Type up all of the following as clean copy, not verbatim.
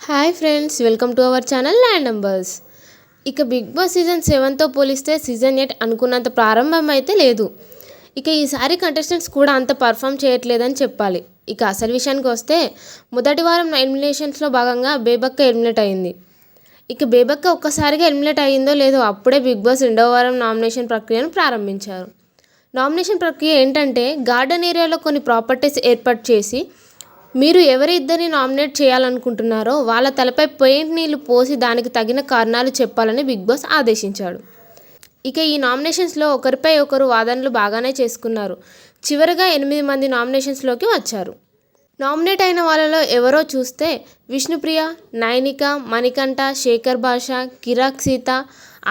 Hi friends, welcome to our channel land numbers. ఇక big boss season 7తో పోలిస్తే season 8 అనుకున్నంత ప్రారంభం అయితే లేదు. ఇక ఈసారి కంటెస్టెంట్స్ కూడా అంత పర్ఫామ్ చేయట్లేదని చెప్పాలి. ఇక అసలు విషయానికి వస్తే మొదటి వారం ఎలిమినేషన్స్లో భాగంగా బేబక్క ఎలిమినేట్ అయింది. ఇక బేబక్క ఒక్కసారిగా ఎలిమినేట్ అయ్యిందో లేదో అప్పుడే బిగ్ బాస్ రెండవ వారం నామినేషన్ ప్రక్రియను ప్రారంభించారు. నామినేషన్ ప్రక్రియ ఏంటంటే గార్డెన్ ఏరియాలో కొన్ని ప్రాపర్టీస్ ఏర్పాటు చేసి మీరు ఎవరిద్దరిని నామినేట్ చేయాలనుకుంటున్నారో వాళ్ళ తలపై పెయింట్ నీళ్లు పోసి దానికి తగిన కారణాలు చెప్పాలని బిగ్ బాస్ ఆదేశించాడు. ఇక ఈ నామినేషన్స్లో ఒకరిపై ఒకరు వాదనలు బాగానే చేసుకున్నారు. చివరిగా 8 మంది నామినేషన్స్లోకి వచ్చారు. నామినేట్ అయిన వాళ్ళలో ఎవరో చూస్తే విష్ణుప్రియ, నైనిక, మణికంఠ, శేఖర్ భాష, కిరాక్ సీత,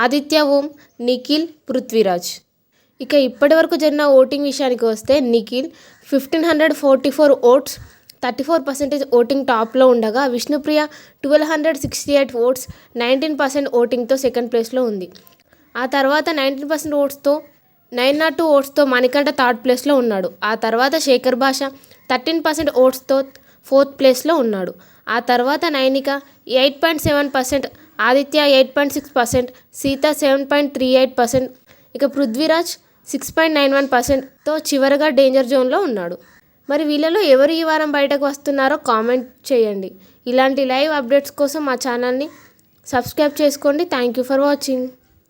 ఆదిత్య ఓం, నిఖిల్, పృథ్వీరాజ్. ఇక ఇప్పటివరకు జరిగిన ఓటింగ్ విషయానికి వస్తే నిఖిల్ 1544 ఓట్స్ 34% ఓటింగ్ టాప్లో ఉండగా విష్ణుప్రియ 1268 ఓట్స్ 19% ఓటింగ్తో సెకండ్ ప్లేస్లో ఉంది. ఆ తర్వాత 19% ఓట్స్తో 902 ఓట్స్తో మణికంఠ థర్డ్ ప్లేస్లో ఉన్నాడు. ఆ తర్వాత శేఖర్ భాష 13% ఓట్స్తో ఫోర్త్ ప్లేస్లో ఉన్నాడు. ఆ తర్వాత నైనిక 8.7%, ఆదిత్య 8.6%, సీత 7.38%, ఇక పృథ్వీరాజ్ 6.91%తో చివరగా డేంజర్ జోన్లో ఉన్నాడు. మరి వీళ్ళలో ఎవరు ఈ వారం బయటకు వస్తున్నారో కామెంట్ చేయండి. ఇలాంటి లైవ్ అప్డేట్స్ కోసం మా ఛానల్ని సబ్స్క్రైబ్ చేసుకోండి. Thank you for watching.